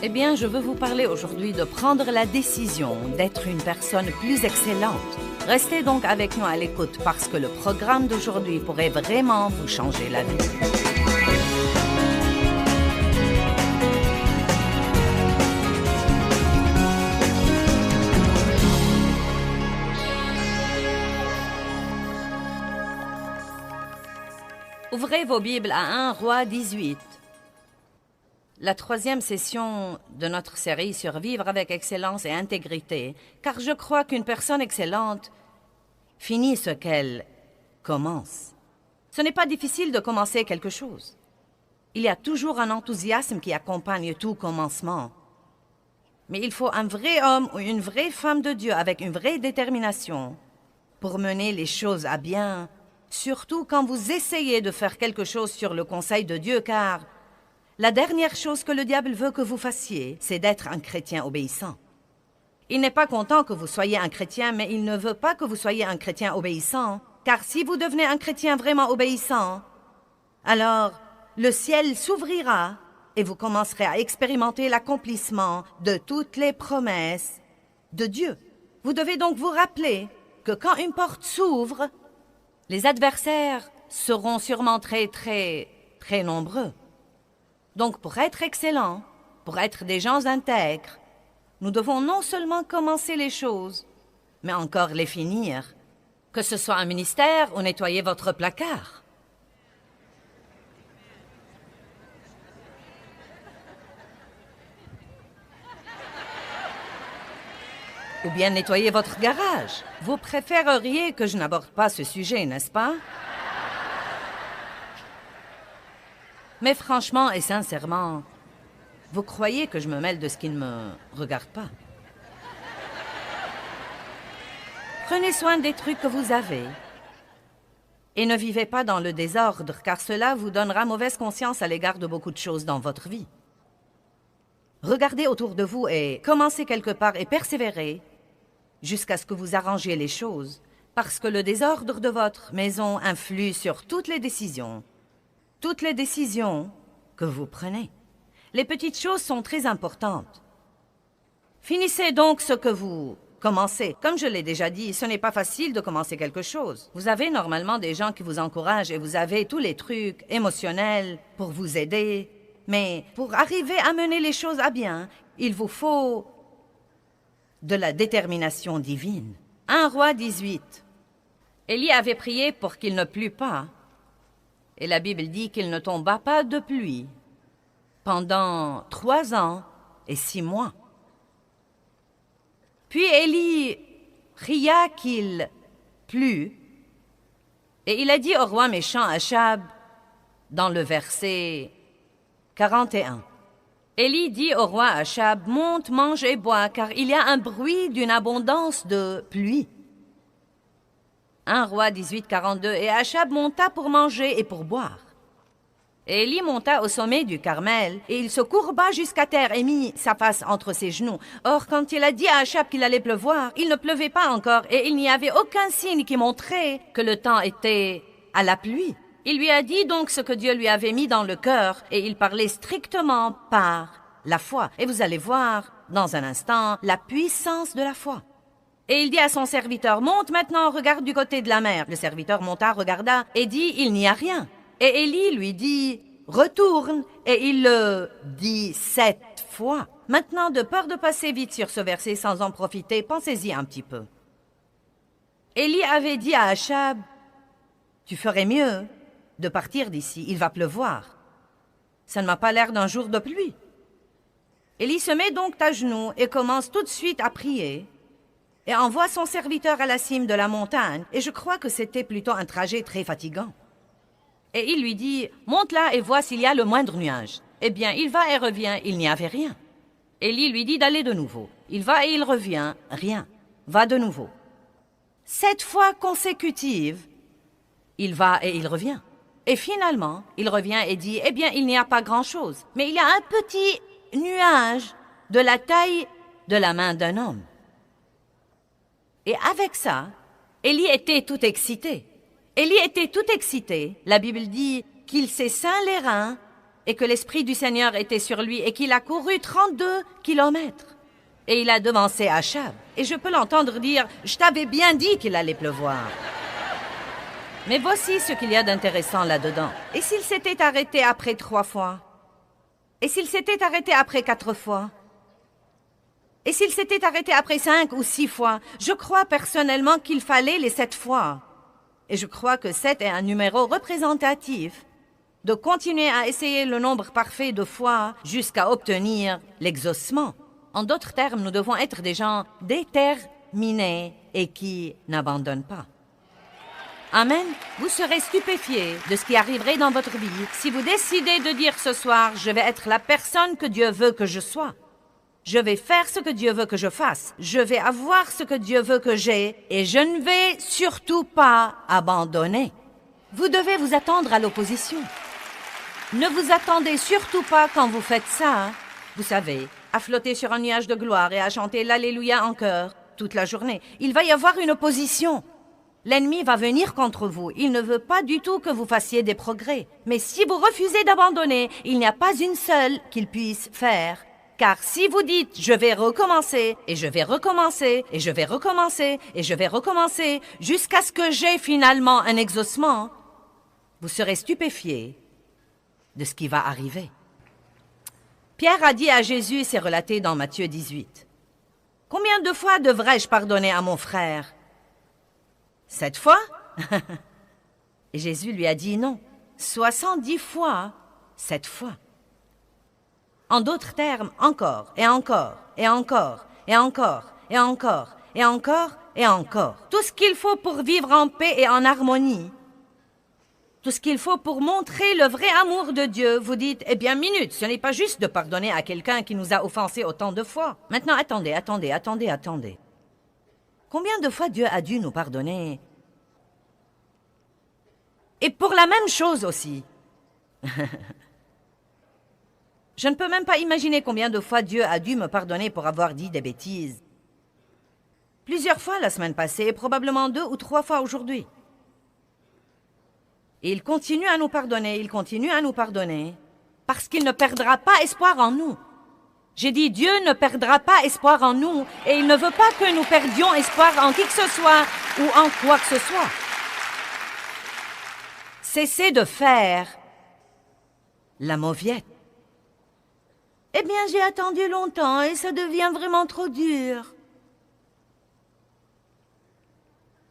Eh bien, je veux vous parler aujourd'hui de prendre la décision d'être une personne plus excellente. Restez donc avec nous à l'écoute parce que le programme d'aujourd'hui pourrait vraiment vous changer la vie. Ouvrez vos Bibles à 1 Roi 18. La troisième session de notre série sur Vivre avec excellence et intégrité, car je crois qu'une personne excellente finit ce qu'elle commence. Ce n'est pas difficile de commencer quelque chose. Il y a toujours un enthousiasme qui accompagne tout commencement. Mais il faut un vrai homme ou une vraie femme de Dieu avec une vraie détermination pour mener les choses à bien, surtout quand vous essayez de faire quelque chose sur le conseil de Dieu, car la dernière chose que le diable veut que vous fassiez, c'est d'être un chrétien obéissant. Il n'est pas content que vous soyez un chrétien, mais il ne veut pas que vous soyez un chrétien obéissant, car si vous devenez un chrétien vraiment obéissant, alors le ciel s'ouvrira et vous commencerez à expérimenter l'accomplissement de toutes les promesses de Dieu. Vous devez donc vous rappeler que quand une porte s'ouvre, les adversaires seront sûrement très nombreux. Donc, pour être excellents, pour être des gens intègres, nous devons non seulement commencer les choses, mais encore les finir. Que ce soit un ministère ou nettoyer votre placard. Ou bien nettoyer votre garage. Vous préféreriez que je n'aborde pas ce sujet, n'est-ce pas? Mais franchement et sincèrement, vous croyez que je me mêle de ce qui ne me regarde pas? Prenez soin des trucs que vous avez et ne vivez pas dans le désordre, car cela vous donnera mauvaise conscience à l'égard de beaucoup de choses dans votre vie. Regardez autour de vous et commencez quelque part et persévérez jusqu'à ce que vous arrangiez les choses, parce que le désordre de votre maison influe sur toutes les décisions que vous prenez. Les petites choses sont très importantes. Finissez donc ce que vous commencez. Comme je l'ai déjà dit, ce n'est pas facile de commencer quelque chose. Vous avez normalement des gens qui vous encouragent et vous avez tous les trucs émotionnels pour vous aider. Mais pour arriver à mener les choses à bien, il vous faut de la détermination divine. 1 Roi 18. Élie avait prié pour qu'il ne plût pas. Et la Bible dit qu'il ne tomba pas de pluie pendant 3 ans et 6 mois. Puis Élie pria qu'il plût, et il a dit au roi méchant Achab, dans le verset 41, Élie dit au roi Achab, « Monte, mange et bois, car il y a un bruit d'une abondance de pluie. » 1 Roi 18, 42, et Achab monta pour manger et pour boire. Et Élie monta au sommet du Carmel, et il se courba jusqu'à terre et mit sa face entre ses genoux. Or, quand il a dit à Achab qu'il allait pleuvoir, il ne pleuvait pas encore, et il n'y avait aucun signe qui montrait que le temps était à la pluie. Il lui a dit donc ce que Dieu lui avait mis dans le cœur, et il parlait strictement par la foi. Et vous allez voir, dans un instant, la puissance de la foi. Et il dit à son serviteur, « Monte maintenant, regarde du côté de la mer. » Le serviteur monta, regarda, et dit, « Il n'y a rien. » Et Élie lui dit, « Retourne. » Et il le dit 7 fois. Maintenant, de peur de passer vite sur ce verset sans en profiter, pensez-y un petit peu. Élie avait dit à Achab, « Tu ferais mieux de partir d'ici, il va pleuvoir. Ça ne m'a pas l'air d'un jour de pluie. » Élie se met donc à genoux et commence tout de suite à prier. Et envoie son serviteur à la cime de la montagne, et je crois que c'était plutôt un trajet très fatigant. Et il lui dit, « Monte là et vois s'il y a le moindre nuage. » Eh bien, il va et revient, il n'y avait rien. Élie lui dit d'aller de nouveau. Il va et il revient, rien. Va de nouveau. 7 fois consécutives, il va et il revient. Et finalement, il revient et dit, « Eh bien, il n'y a pas grand-chose, mais il y a un petit nuage de la taille de la main d'un homme. » Et avec ça, Élie était tout excité. Élie était tout excité. La Bible dit qu'il s'est ceint les reins et que l'Esprit du Seigneur était sur lui et qu'il a couru 32 kilomètres. Et il a devancé Achab. Et je peux l'entendre dire « Je t'avais bien dit qu'il allait pleuvoir ». Mais voici ce qu'il y a d'intéressant là-dedans. Et s'il s'était arrêté après 3 fois? Et s'il s'était arrêté après 4 fois? Et s'il s'était arrêté après 5 ou 6 fois? Je crois personnellement qu'il fallait les 7 fois. Et je crois que 7 est un numéro représentatif de continuer à essayer le nombre parfait de fois jusqu'à obtenir l'exaucement. En d'autres termes, nous devons être des gens déterminés et qui n'abandonnent pas. Amen. Vous serez stupéfiés de ce qui arriverait dans votre vie si vous décidez de dire ce soir « Je vais être la personne que Dieu veut que je sois. Je vais faire ce que Dieu veut que je fasse. Je vais avoir ce que Dieu veut que j'ai et je ne vais surtout pas abandonner. » Vous devez vous attendre à l'opposition. Ne vous attendez surtout pas quand vous faites ça, vous savez, à flotter sur un nuage de gloire et à chanter l'Alléluia en chœur toute la journée. Il va y avoir une opposition. L'ennemi va venir contre vous. Il ne veut pas du tout que vous fassiez des progrès. Mais si vous refusez d'abandonner, il n'y a pas une seule qu'il puisse faire. Car si vous dites « je vais recommencer, et je vais recommencer, et je vais recommencer, et je vais recommencer, jusqu'à ce que j'ai finalement un exaucement », vous serez stupéfiés de ce qui va arriver. Pierre a dit à Jésus, c'est relaté dans Matthieu 18, « Combien de fois devrais-je pardonner à mon frère ? 7 fois ?» Et Jésus lui a dit non, 70 fois, 7 fois. En d'autres termes, encore, et encore, et encore, et encore, et encore, et encore, et encore. Tout ce qu'il faut pour vivre en paix et en harmonie. Tout ce qu'il faut pour montrer le vrai amour de Dieu. Vous dites, eh bien, minute, ce n'est pas juste de pardonner à quelqu'un qui nous a offensés autant de fois. Maintenant, attendez. Combien de fois Dieu a dû nous pardonner? Et pour la même chose aussi. Je ne peux même pas imaginer combien de fois Dieu a dû me pardonner pour avoir dit des bêtises. Plusieurs fois la semaine passée et probablement 2 ou 3 fois aujourd'hui. Et il continue à nous pardonner, parce qu'il ne perdra pas espoir en nous. J'ai dit, Dieu ne perdra pas espoir en nous, et il ne veut pas que nous perdions espoir en qui que ce soit ou en quoi que ce soit. Cessez de faire la mauviette. Eh bien, j'ai attendu longtemps et ça devient vraiment trop dur.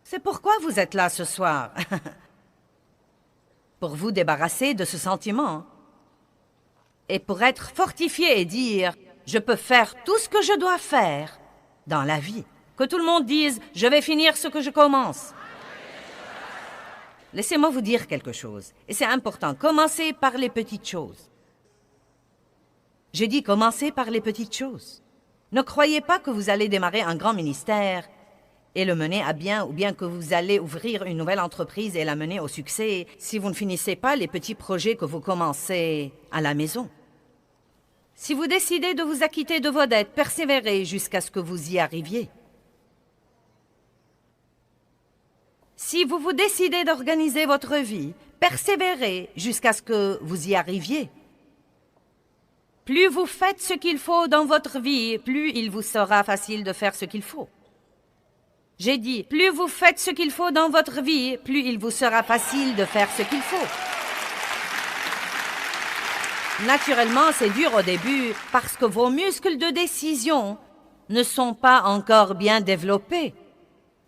C'est pourquoi vous êtes là ce soir. Pour vous débarrasser de ce sentiment. Et pour être fortifié et dire, je peux faire tout ce que je dois faire dans la vie. Que tout le monde dise, je vais finir ce que je commence. Laissez-moi vous dire quelque chose. Et c'est important, commencez par les petites choses. J'ai dit commencez par les petites choses. Ne croyez pas que vous allez démarrer un grand ministère et le mener à bien, ou bien que vous allez ouvrir une nouvelle entreprise et la mener au succès si vous ne finissez pas les petits projets que vous commencez à la maison. Si vous décidez de vous acquitter de vos dettes, persévérez jusqu'à ce que vous y arriviez. Si vous vous décidez d'organiser votre vie, persévérez jusqu'à ce que vous y arriviez. Plus vous faites ce qu'il faut dans votre vie, plus il vous sera facile de faire ce qu'il faut. J'ai dit, plus vous faites ce qu'il faut dans votre vie, plus il vous sera facile de faire ce qu'il faut. Naturellement, c'est dur au début parce que vos muscles de décision ne sont pas encore bien développés.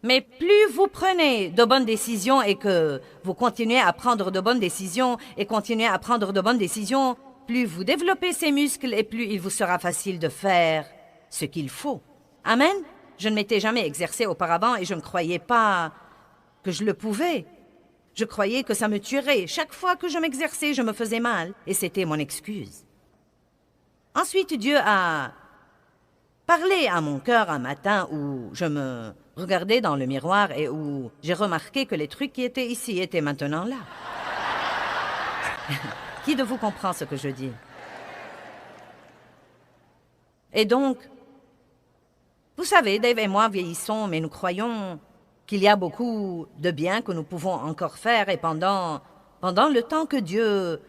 Mais plus vous prenez de bonnes décisions et que vous continuez à prendre de bonnes décisions et continuez à prendre de bonnes décisions, plus vous développez ces muscles et plus il vous sera facile de faire ce qu'il faut. Amen? Je ne m'étais jamais exercé auparavant et je ne croyais pas que je le pouvais. Je croyais que ça me tuerait. Chaque fois que je m'exerçais, je me faisais mal et c'était mon excuse. Ensuite, Dieu a parlé à mon cœur un matin où je me regardais dans le miroir et où j'ai remarqué que les trucs qui étaient ici étaient maintenant là. Qui de vous comprend ce que je dis? Et donc, vous savez, Dave et moi vieillissons, mais nous croyons qu'il y a beaucoup de bien que nous pouvons encore faire et pendant le temps que Dieu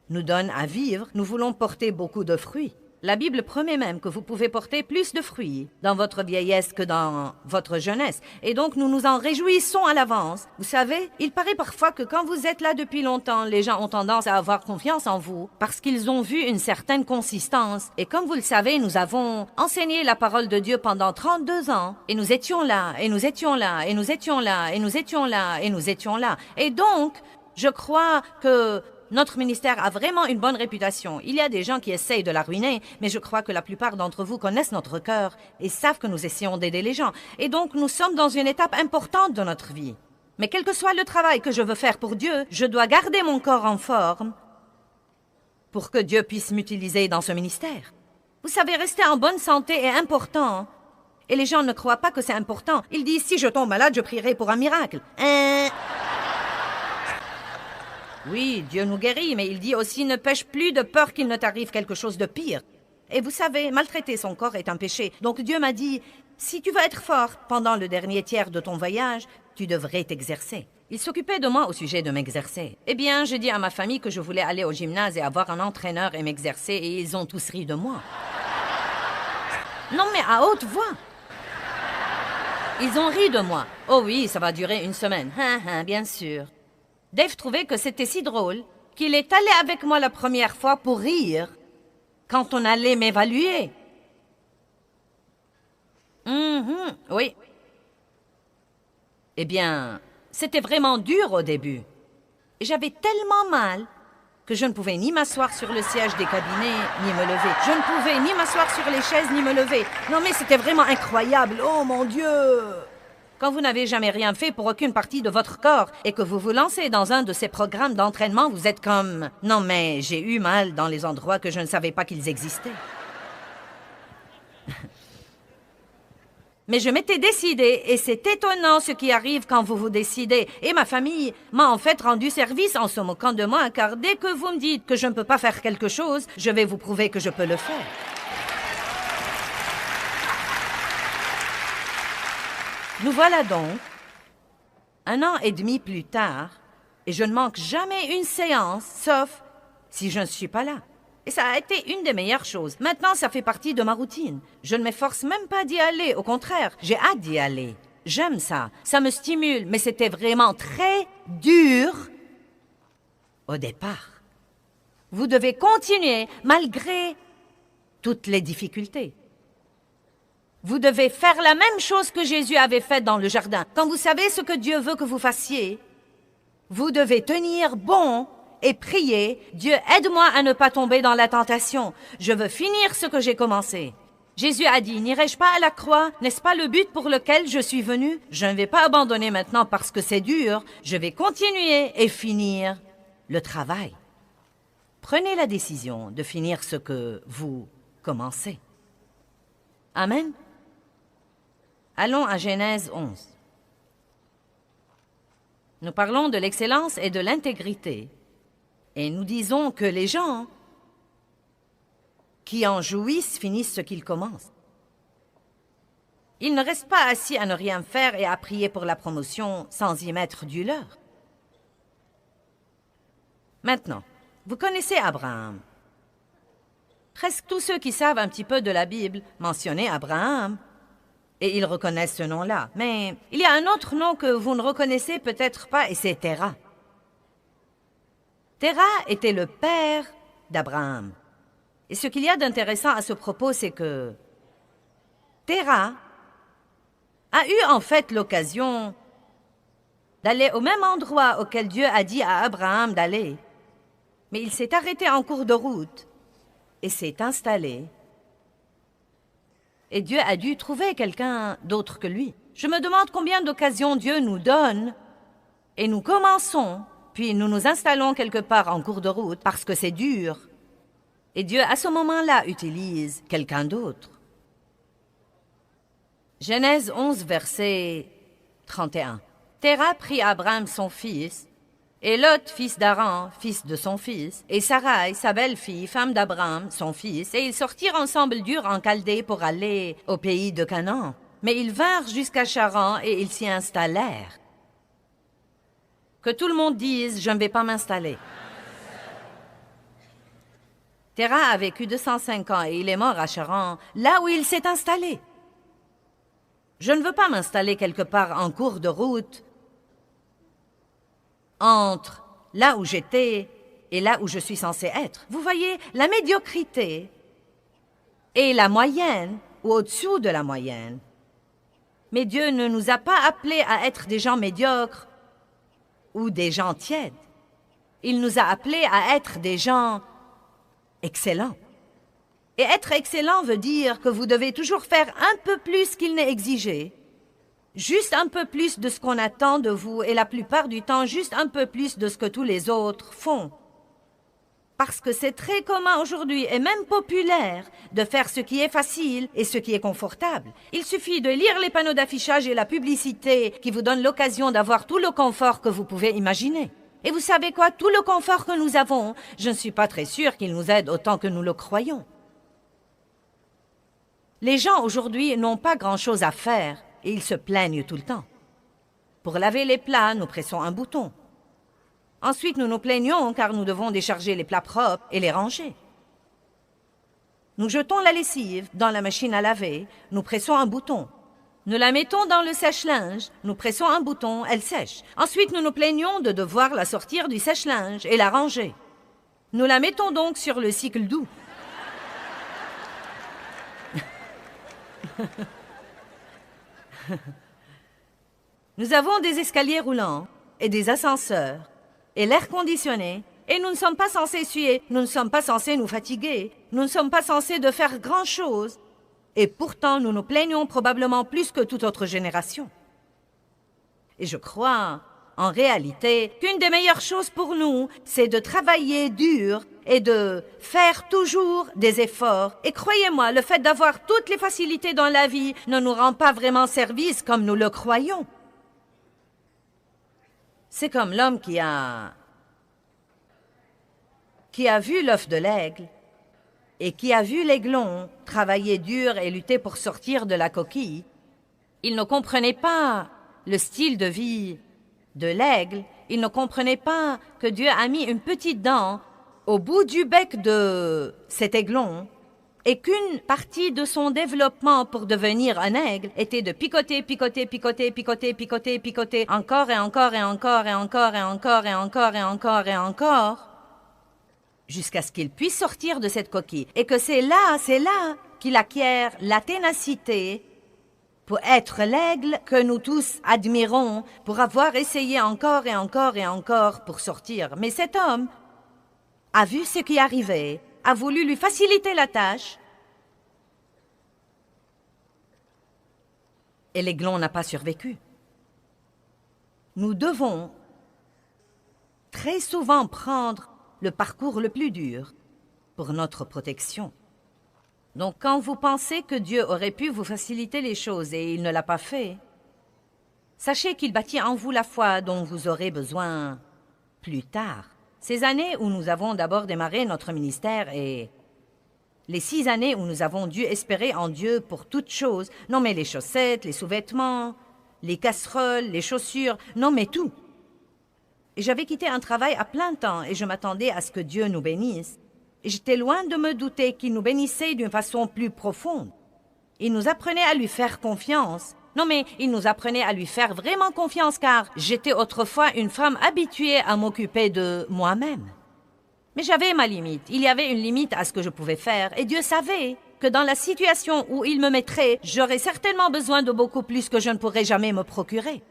nous donne à vivre, nous voulons porter beaucoup de fruits. La Bible promet même que vous pouvez porter plus de fruits dans votre vieillesse que dans votre jeunesse. Et donc, nous nous en réjouissons à l'avance. Vous savez, il paraît parfois que quand vous êtes là depuis longtemps, les gens ont tendance à avoir confiance en vous parce qu'ils ont vu une certaine consistance. Et comme vous le savez, nous avons enseigné la parole de Dieu pendant 32 ans. Et nous étions là, et nous étions là, et nous étions là, et nous étions là, et nous étions là. Et donc, je crois que notre ministère a vraiment une bonne réputation. Il y a des gens qui essayent de la ruiner, mais je crois que la plupart d'entre vous connaissent notre cœur et savent que nous essayons d'aider les gens. Et donc, nous sommes dans une étape importante de notre vie. Mais quel que soit le travail que je veux faire pour Dieu, je dois garder mon corps en forme pour que Dieu puisse m'utiliser dans ce ministère. Vous savez, rester en bonne santé est important. Et les gens ne croient pas que c'est important. Ils disent, si je tombe malade, je prierai pour un miracle. Oui, Dieu nous guérit, mais il dit aussi ne pêche plus de peur qu'il ne t'arrive quelque chose de pire. Et vous savez, maltraiter son corps est un péché. Donc Dieu m'a dit, si tu veux être fort pendant le dernier tiers de ton voyage, tu devrais t'exercer. Il s'occupait de moi au sujet de m'exercer. Eh bien, j'ai dit à ma famille que je voulais aller au gymnase et avoir un entraîneur et m'exercer, et ils ont tous ri de moi. Non, mais à haute voix. Ils ont ri de moi. Oh oui, ça va durer une semaine. Bien sûr. Dave trouvait que c'était si drôle qu'il est allé avec moi la première fois pour rire quand on allait m'évaluer. Oui. Eh bien, c'était vraiment dur au début. Et j'avais tellement mal que je ne pouvais ni m'asseoir sur le siège des cabinets, ni me lever. Je ne pouvais ni m'asseoir sur les chaises, ni me lever. Non, mais c'était vraiment incroyable. Oh, mon Dieu! Quand vous n'avez jamais rien fait pour aucune partie de votre corps et que vous vous lancez dans un de ces programmes d'entraînement, vous êtes comme « Non, mais j'ai eu mal dans les endroits que je ne savais pas qu'ils existaient. » Mais je m'étais décidée et c'est étonnant ce qui arrive quand vous vous décidez. Et ma famille m'a en fait rendu service en se moquant de moi car dès que vous me dites que je ne peux pas faire quelque chose, je vais vous prouver que je peux le faire. Nous voilà donc, 1 an et demi plus tard, et je ne manque jamais une séance, sauf si je ne suis pas là. Et ça a été une des meilleures choses. Maintenant, ça fait partie de ma routine. Je ne m'efforce même pas d'y aller, au contraire, j'ai hâte d'y aller. J'aime ça, ça me stimule, mais c'était vraiment très dur au départ. Vous devez continuer malgré toutes les difficultés. Vous devez faire la même chose que Jésus avait fait dans le jardin. Quand vous savez ce que Dieu veut que vous fassiez, vous devez tenir bon et prier. Dieu, aide-moi à ne pas tomber dans la tentation. Je veux finir ce que j'ai commencé. Jésus a dit, n'irai-je pas à la croix? N'est-ce pas le but pour lequel je suis venu? Je ne vais pas abandonner maintenant parce que c'est dur. Je vais continuer et finir le travail. Prenez la décision de finir ce que vous commencez. Amen. Allons à Genèse 11. Nous parlons de l'excellence et de l'intégrité. Et nous disons que les gens qui en jouissent finissent ce qu'ils commencent. Ils ne restent pas assis à ne rien faire et à prier pour la promotion sans y mettre du leur. Maintenant, vous connaissez Abraham. Presque tous ceux qui savent un petit peu de la Bible mentionnaient Abraham. Et ils reconnaissent ce nom-là. Mais il y a un autre nom que vous ne reconnaissez peut-être pas, et c'est Téra. Téra était le père d'Abraham. Et ce qu'il y a d'intéressant à ce propos, c'est que Téra a eu en fait l'occasion d'aller au même endroit auquel Dieu a dit à Abraham d'aller. Mais il s'est arrêté en cours de route et s'est installé. Et Dieu a dû trouver quelqu'un d'autre que lui. Je me demande combien d'occasions Dieu nous donne et nous commençons, puis nous nous installons quelque part en cours de route parce que c'est dur. Et Dieu, à ce moment-là, utilise quelqu'un d'autre. Genèse 11, verset 31. Téra prit Abraham son fils, et Lot, fils d'Aran, fils de son fils, et Sarai, sa belle-fille, femme d'Abraham, son fils, et ils sortirent ensemble d'Ur en Chaldée pour aller au pays de Canaan. Mais ils vinrent jusqu'à Charan et ils s'y installèrent. Que tout le monde dise, je ne vais pas m'installer. Terah a vécu 205 ans et il est mort à Charan, là où il s'est installé. Je ne veux pas m'installer quelque part en cours de route, entre là où j'étais et là où je suis censé être. Vous voyez, la médiocrité et la moyenne, ou au-dessous de la moyenne. Mais Dieu ne nous a pas appelés à être des gens médiocres ou des gens tièdes. Il nous a appelés à être des gens excellents. Et être excellent veut dire que vous devez toujours faire un peu plus qu'il n'est exigé. Juste un peu plus de ce qu'on attend de vous et la plupart du temps, juste un peu plus de ce que tous les autres font. Parce que c'est très commun aujourd'hui et même populaire de faire ce qui est facile et ce qui est confortable. Il suffit de lire les panneaux d'affichage et la publicité qui vous donnent l'occasion d'avoir tout le confort que vous pouvez imaginer. Et vous savez quoi? Tout le confort que nous avons, je ne suis pas très sûre qu'il nous aide autant que nous le croyons. Les gens aujourd'hui n'ont pas grand-chose à faire et ils se plaignent tout le temps. Pour laver les plats, nous pressons un bouton. Ensuite, nous nous plaignons car nous devons décharger les plats propres et les ranger. Nous jetons la lessive dans la machine à laver, nous pressons un bouton. Nous la mettons dans le sèche-linge, nous pressons un bouton, elle sèche. Ensuite, nous nous plaignons de devoir la sortir du sèche-linge et la ranger. Nous la mettons donc sur le cycle doux. Nous avons des escaliers roulants et des ascenseurs et l'air conditionné et nous ne sommes pas censés suer, nous ne sommes pas censés nous fatiguer, nous ne sommes pas censés de faire grand-chose. Et pourtant, nous nous plaignons probablement plus que toute autre génération. Et je crois, en réalité, qu'une des meilleures choses pour nous, c'est de travailler dur et de faire toujours des efforts. Et croyez-moi, le fait d'avoir toutes les facilités dans la vie ne nous rend pas vraiment service comme nous le croyons. C'est comme l'homme qui a vu l'œuf de l'aigle et qui a vu l'aiglon travailler dur et lutter pour sortir de la coquille. Il ne comprenait pas le style de vie de l'aigle. Il ne comprenait pas que Dieu a mis une petite dent au bout du bec de cet aiglon et qu'une partie de son développement pour devenir un aigle était de picoter, picoter, picoter, picoter, picoter, picoter, encore et encore et encore et encore et encore et encore et encore et encore, jusqu'à ce qu'il puisse sortir de cette coquille. Et que c'est là qu'il acquiert la ténacité pour être l'aigle que nous tous admirons, pour avoir essayé encore et encore et encore pour sortir. Mais cet homme a vu ce qui arrivait, a voulu lui faciliter la tâche, et l'aiglon n'a pas survécu. Nous devons très souvent prendre le parcours le plus dur pour notre protection. Donc quand vous pensez que Dieu aurait pu vous faciliter les choses et il ne l'a pas fait, sachez qu'il bâtit en vous la foi dont vous aurez besoin plus tard. Ces années où nous avons d'abord démarré notre ministère et les 6 années où nous avons dû espérer en Dieu pour toutes choses, non mais les chaussettes, les sous-vêtements, les casseroles, les chaussures, non mais tout. Et j'avais quitté un travail à plein temps et je m'attendais à ce que Dieu nous bénisse. Et j'étais loin de me douter qu'il nous bénissait d'une façon plus profonde. Il nous apprenait à lui faire confiance. Non mais il nous apprenait à lui faire vraiment confiance car j'étais autrefois une femme habituée à m'occuper de moi-même. Mais j'avais ma limite. Il y avait une limite à ce que je pouvais faire et Dieu savait que dans la situation où il me mettrait, j'aurais certainement besoin de beaucoup plus que je ne pourrais jamais me procurer.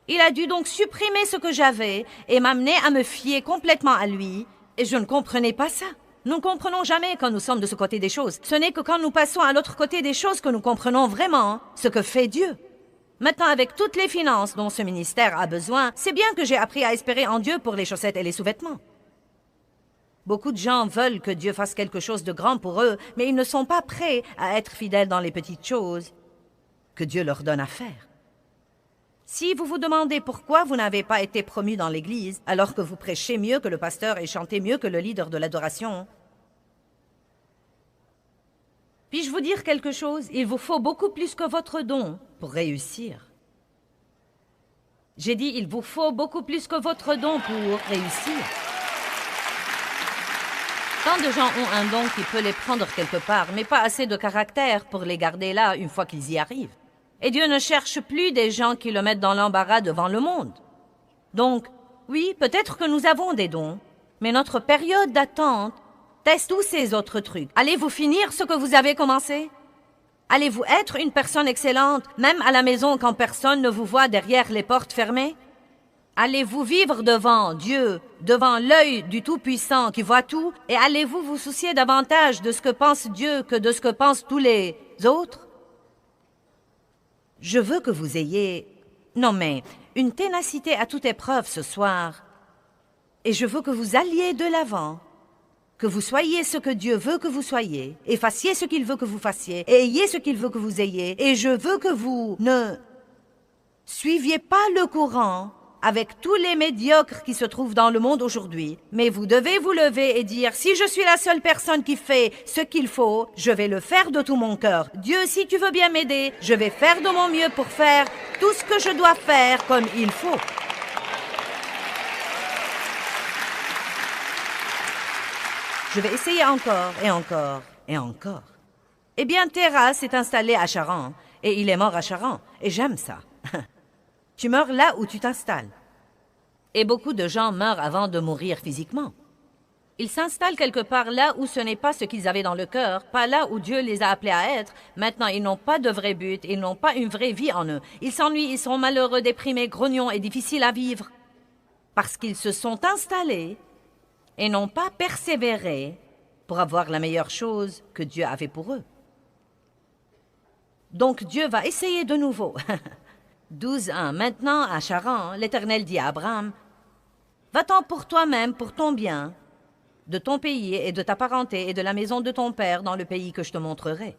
Il a dû donc supprimer ce que j'avais et m'amener à me fier complètement à lui et je ne comprenais pas ça. Nous ne comprenons jamais quand nous sommes de ce côté des choses. Ce n'est que quand nous passons à l'autre côté des choses que nous comprenons vraiment ce que fait Dieu. Maintenant, avec toutes les finances dont ce ministère a besoin, c'est bien que j'ai appris à espérer en Dieu pour les chaussettes et les sous-vêtements. Beaucoup de gens veulent que Dieu fasse quelque chose de grand pour eux, mais ils ne sont pas prêts à être fidèles dans les petites choses que Dieu leur donne à faire. Si vous vous demandez pourquoi vous n'avez pas été promu dans l'Église, alors que vous prêchez mieux que le pasteur et chantez mieux que le leader de l'adoration, Puis-je vous dire quelque chose? Il vous faut beaucoup plus que votre don pour réussir. J'ai dit, il vous faut beaucoup plus que votre don pour réussir. Tant de gens ont un don qui peut les prendre quelque part, mais pas assez de caractère pour les garder là une fois qu'ils y arrivent. Et Dieu ne cherche plus des gens qui le mettent dans l'embarras devant le monde. Donc, oui, peut-être que nous avons des dons, mais notre période d'attente teste tous ces autres trucs. Allez-vous finir ce que vous avez commencé? Allez-vous être une personne excellente, même à la maison quand personne ne vous voit derrière les portes fermées? Allez-vous vivre devant Dieu, devant l'œil du Tout-Puissant qui voit tout, et allez-vous vous soucier davantage de ce que pense Dieu que de ce que pensent tous les autres? Je veux que vous ayez, non mais, une ténacité à toute épreuve ce soir, et je veux que vous alliez de l'avant, que vous soyez ce que Dieu veut que vous soyez, et fassiez ce qu'il veut que vous fassiez, et ayez ce qu'il veut que vous ayez, et je veux que vous ne suiviez pas le courant avec tous les médiocres qui se trouvent dans le monde aujourd'hui. Mais vous devez vous lever et dire, si je suis la seule personne qui fait ce qu'il faut, je vais le faire de tout mon cœur. Dieu, si tu veux bien m'aider, je vais faire de mon mieux pour faire tout ce que je dois faire comme il faut. Je vais essayer encore et encore et encore. Eh bien, Terra s'est installé à Charan et il est mort à Charan et j'aime ça. Tu meurs là où tu t'installes. Et beaucoup de gens meurent avant de mourir physiquement. Ils s'installent quelque part là où ce n'est pas ce qu'ils avaient dans le cœur, pas là où Dieu les a appelés à être. Maintenant, ils n'ont pas de vrai but, ils n'ont pas une vraie vie en eux. Ils s'ennuient, ils sont malheureux, déprimés, grognons et difficiles à vivre. Parce qu'ils se sont installés et n'ont pas persévéré pour avoir la meilleure chose que Dieu avait pour eux. Donc Dieu va essayer de nouveau. 12:1. Maintenant, à Charan, l'Éternel dit à Abraham, « Va-t'en pour toi-même, pour ton bien, de ton pays et de ta parenté et de la maison de ton père dans le pays que je te montrerai.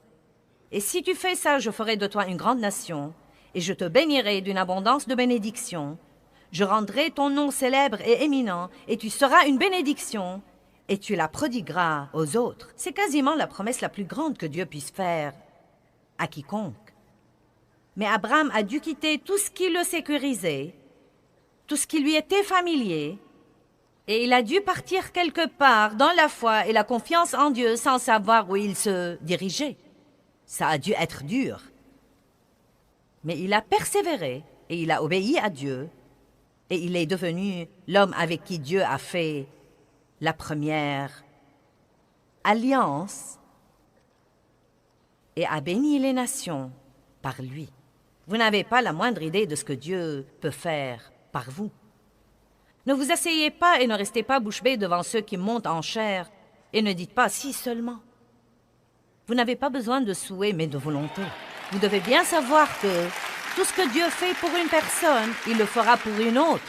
Et si tu fais ça, je ferai de toi une grande nation, et je te bénirai d'une abondance de bénédictions. Je rendrai ton nom célèbre et éminent, et tu seras une bénédiction, et tu la prodigueras aux autres. » C'est quasiment la promesse la plus grande que Dieu puisse faire à quiconque. Mais Abraham a dû quitter tout ce qui le sécurisait, tout ce qui lui était familier, et il a dû partir quelque part dans la foi et la confiance en Dieu sans savoir où il se dirigeait. Ça a dû être dur. Mais il a persévéré et il a obéi à Dieu, et il est devenu l'homme avec qui Dieu a fait la première alliance et a béni les nations par lui. Vous n'avez pas la moindre idée de ce que Dieu peut faire par vous. Ne vous asseyez pas et ne restez pas bouche bée devant ceux qui montent en chair et ne dites pas « si seulement ». Vous n'avez pas besoin de souhait mais de volonté. Vous devez bien savoir que tout ce que Dieu fait pour une personne, il le fera pour une autre.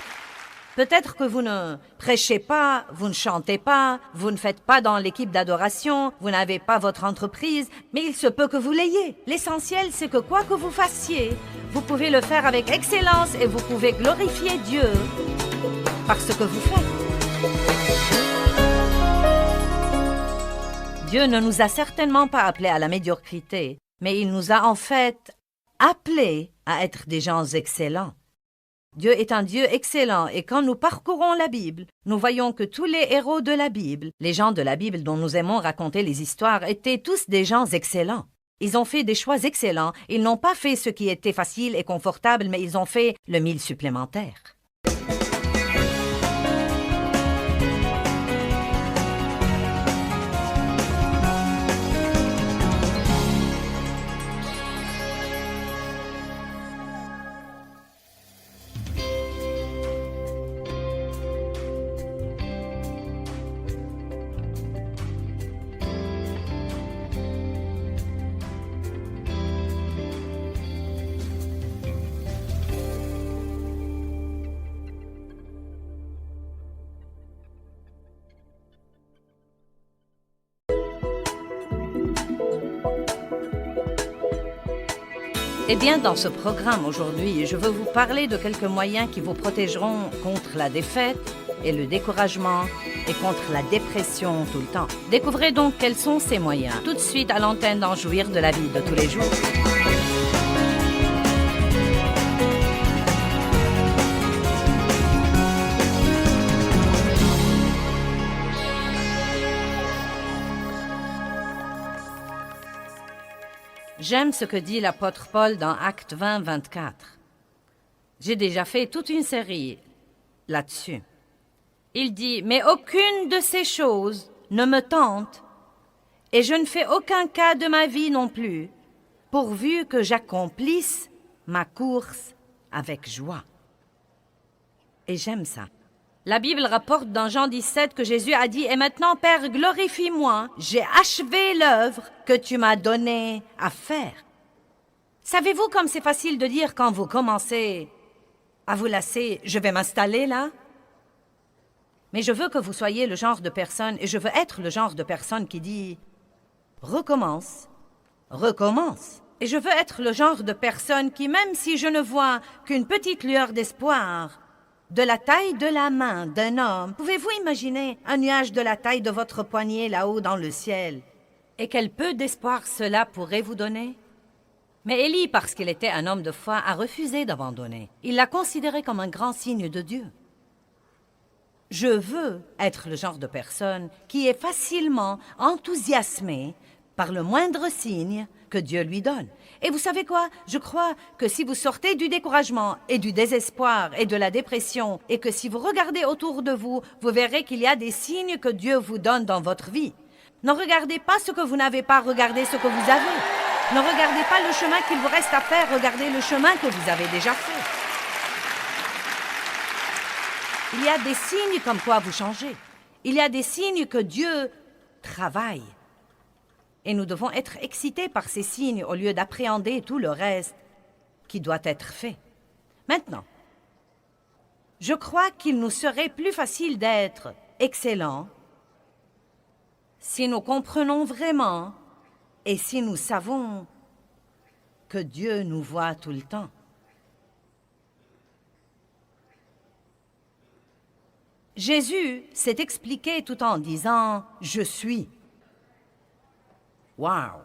Peut-être que vous ne prêchez pas, vous ne chantez pas, vous ne faites pas dans l'équipe d'adoration, vous n'avez pas votre entreprise, mais il se peut que vous l'ayez. L'essentiel, c'est que quoi que vous fassiez, vous pouvez le faire avec excellence et vous pouvez glorifier Dieu par ce que vous faites. Dieu ne nous a certainement pas appelés à la médiocrité, mais il nous a en fait appelés à être des gens excellents. Dieu est un Dieu excellent et quand nous parcourons la Bible, nous voyons que tous les héros de la Bible, les gens de la Bible dont nous aimons raconter les histoires, étaient tous des gens excellents. Ils ont fait des choix excellents, ils n'ont pas fait ce qui était facile et confortable, mais ils ont fait le mille supplémentaire. Eh bien, dans ce programme aujourd'hui, je veux vous parler de quelques moyens qui vous protégeront contre la défaite et le découragement et contre la dépression tout le temps. Découvrez donc quels sont ces moyens, tout de suite à l'antenne d'en jouir de la vie de tous les jours. J'aime ce que dit l'apôtre Paul dans Actes 20, 24. J'ai déjà fait toute une série là-dessus. Il dit « Mais aucune de ces choses ne me tente, et je ne fais aucun cas de ma vie non plus, pourvu que j'accomplisse ma course avec joie. » Et j'aime ça. La Bible rapporte dans Jean 17 que Jésus a dit « Et maintenant, Père, glorifie-moi, j'ai achevé l'œuvre que tu m'as donnée à faire. » Savez-vous comme c'est facile de dire quand vous commencez à vous lasser « Je vais m'installer là ?» Mais je veux que vous soyez le genre de personne, et je veux être le genre de personne qui dit « Recommence, recommence. » Et je veux être le genre de personne qui, même si je ne vois qu'une petite lueur d'espoir, de la taille de la main d'un homme, pouvez-vous imaginer un nuage de la taille de votre poignet là-haut dans le ciel? Et quel peu d'espoir cela pourrait vous donner? Mais Élie, parce qu'il était un homme de foi, a refusé d'abandonner. Il l'a considéré comme un grand signe de Dieu. Je veux être le genre de personne qui est facilement enthousiasmée par le moindre signe que Dieu lui donne. Et vous savez quoi? Je crois que si vous sortez du découragement et du désespoir et de la dépression, et que si vous regardez autour de vous, vous verrez qu'il y a des signes que Dieu vous donne dans votre vie. Ne regardez pas ce que vous n'avez pas, regardez ce que vous avez. Ne regardez pas le chemin qu'il vous reste à faire, regardez le chemin que vous avez déjà fait. Il y a des signes comme quoi vous changez. Il y a des signes que Dieu travaille. Et nous devons être excités par ces signes au lieu d'appréhender tout le reste qui doit être fait. Maintenant, je crois qu'il nous serait plus facile d'être excellents si nous comprenons vraiment et si nous savons que Dieu nous voit tout le temps. Jésus s'est expliqué tout en disant « Je suis ». Wow!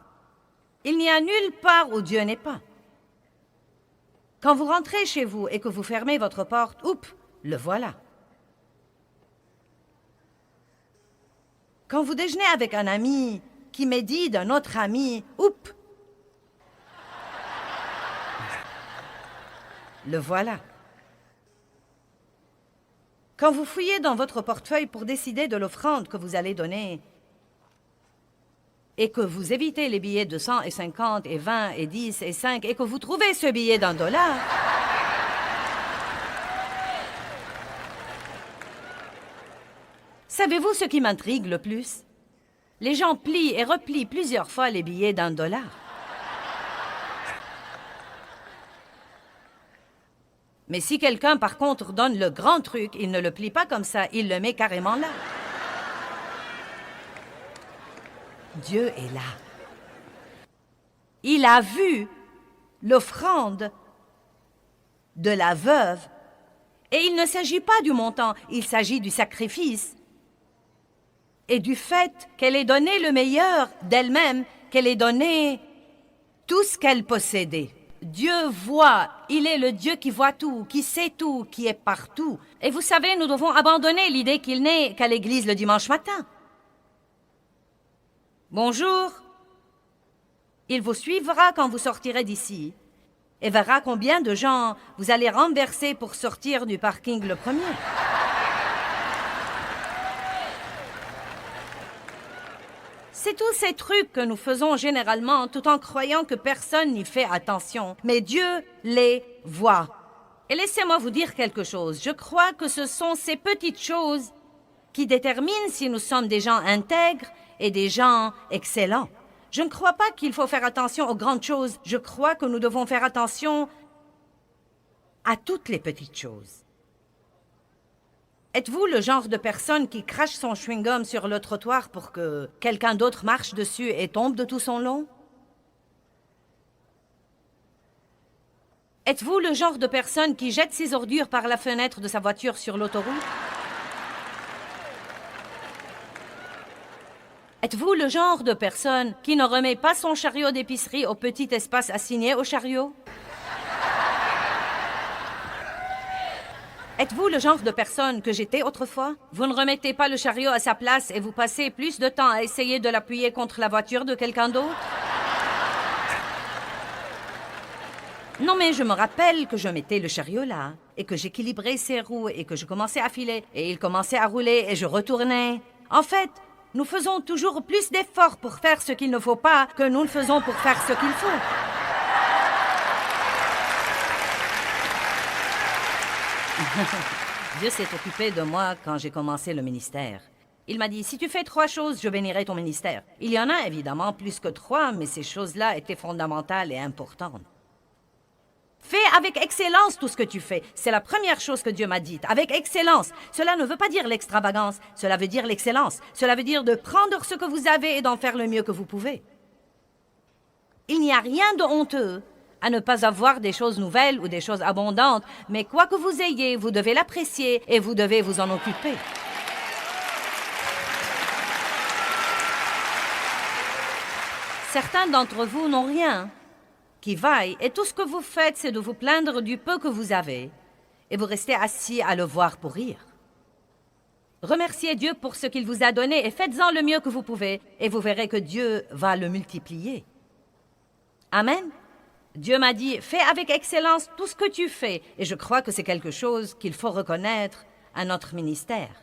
Il n'y a nulle part où Dieu n'est pas. Quand vous rentrez chez vous et que vous fermez votre porte, oups, le voilà. Quand vous déjeunez avec un ami qui médit d'un autre ami, oups, le voilà. Quand vous fouillez dans votre portefeuille pour décider de l'offrande que vous allez donner, et que vous évitez les billets de 100 et 50 et 20 et 10 et 5 et que vous trouvez ce billet d'$1, savez-vous ce qui m'intrigue le plus? Les gens plient et replient plusieurs fois les billets d'$1. Mais si quelqu'un, par contre, donne le grand truc, il ne le plie pas comme ça, il le met carrément là. Dieu est là. Il a vu l'offrande de la veuve. Et il ne s'agit pas du montant, il s'agit du sacrifice et du fait qu'elle ait donné le meilleur d'elle-même, qu'elle ait donné tout ce qu'elle possédait. Dieu voit, il est le Dieu qui voit tout, qui sait tout, qui est partout. Et vous savez, nous devons abandonner l'idée qu'il n'est qu'à l'église le dimanche matin. Bonjour. Il vous suivra quand vous sortirez d'ici et verra combien de gens vous allez renverser pour sortir du parking le premier. C'est tous ces trucs que nous faisons généralement tout en croyant que personne n'y fait attention. Mais Dieu les voit. Et laissez-moi vous dire quelque chose. Je crois que ce sont ces petites choses qui déterminent si nous sommes des gens intègres et des gens excellents. Je ne crois pas qu'il faut faire attention aux grandes choses. Je crois que nous devons faire attention à toutes les petites choses. Êtes-vous le genre de personne qui crache son chewing-gum sur le trottoir pour que quelqu'un d'autre marche dessus et tombe de tout son long? Êtes-vous le genre de personne qui jette ses ordures par la fenêtre de sa voiture sur l'autoroute? Êtes-vous le genre de personne qui ne remet pas son chariot d'épicerie au petit espace assigné au chariot? Êtes-vous le genre de personne que j'étais autrefois? Vous ne remettez pas le chariot à sa place et vous passez plus de temps à essayer de l'appuyer contre la voiture de quelqu'un d'autre? Non, mais je me rappelle que je mettais le chariot là, et que j'équilibrais ses roues, et que je commençais à filer, et il commençait à rouler, et je retournais. En fait, nous faisons toujours plus d'efforts pour faire ce qu'il ne faut pas que nous le faisons pour faire ce qu'il faut. Dieu s'est occupé de moi quand j'ai commencé le ministère. Il m'a dit, si tu fais 3 choses, je bénirai ton ministère. Il y en a évidemment plus que 3, mais ces choses-là étaient fondamentales et importantes. Fais avec excellence tout ce que tu fais. C'est la première chose que Dieu m'a dite. Avec excellence. Cela ne veut pas dire l'extravagance. Cela veut dire l'excellence. Cela veut dire de prendre ce que vous avez et d'en faire le mieux que vous pouvez. Il n'y a rien de honteux à ne pas avoir des choses nouvelles ou des choses abondantes, mais quoi que vous ayez, vous devez l'apprécier et vous devez vous en occuper. Certains d'entre vous n'ont rien qui vaille, et tout ce que vous faites, c'est de vous plaindre du peu que vous avez, et vous restez assis à le voir pour rire. Remerciez Dieu pour ce qu'il vous a donné et faites-en le mieux que vous pouvez, et vous verrez que Dieu va le multiplier. Amen. Dieu m'a dit, fais avec excellence tout ce que tu fais, et je crois que c'est quelque chose qu'il faut reconnaître à notre ministère.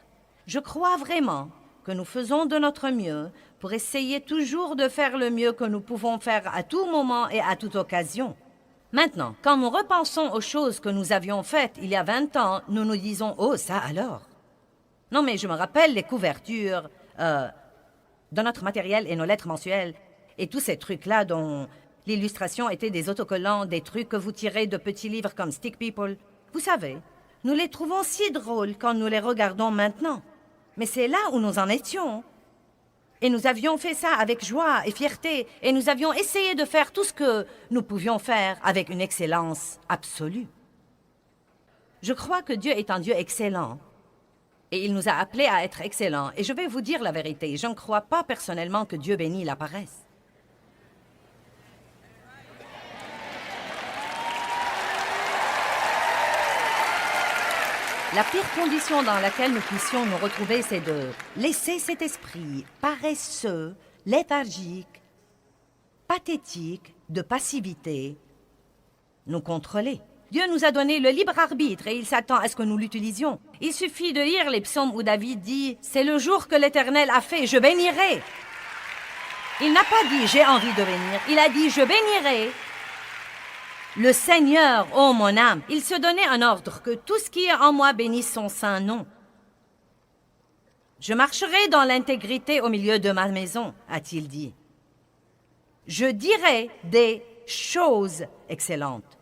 Je crois vraiment que nous faisons de notre mieux pour essayer toujours de faire le mieux que nous pouvons faire à tout moment et à toute occasion. Maintenant, quand nous repensons aux choses que nous avions faites il y a 20 ans, nous nous disons « Oh, ça alors !» Non, mais je me rappelle les couvertures de notre matériel et nos lettres mensuelles et tous ces trucs-là dont l'illustration était des autocollants, des trucs que vous tirez de petits livres comme Stick People. Vous savez, nous les trouvons si drôles quand nous les regardons maintenant. Mais c'est là où nous en étions. Et nous avions fait ça avec joie et fierté, et nous avions essayé de faire tout ce que nous pouvions faire avec une excellence absolue. Je crois que Dieu est un Dieu excellent, et il nous a appelés à être excellents. Et je vais vous dire la vérité, je ne crois pas personnellement que Dieu bénit la paresse. La pire condition dans laquelle nous puissions nous retrouver, c'est de laisser cet esprit paresseux, léthargique, pathétique, de passivité, nous contrôler. Dieu nous a donné le libre arbitre et il s'attend à ce que nous l'utilisions. Il suffit de lire les psaumes où David dit « C'est le jour que l'Éternel a fait, je bénirai ». Il n'a pas dit « J'ai envie de bénir », il a dit « Je bénirai ». Le Seigneur, ô mon âme, il se donnait un ordre que tout ce qui est en moi bénisse son saint nom. Je marcherai dans l'intégrité au milieu de ma maison, a-t-il dit. Je dirai des choses excellentes.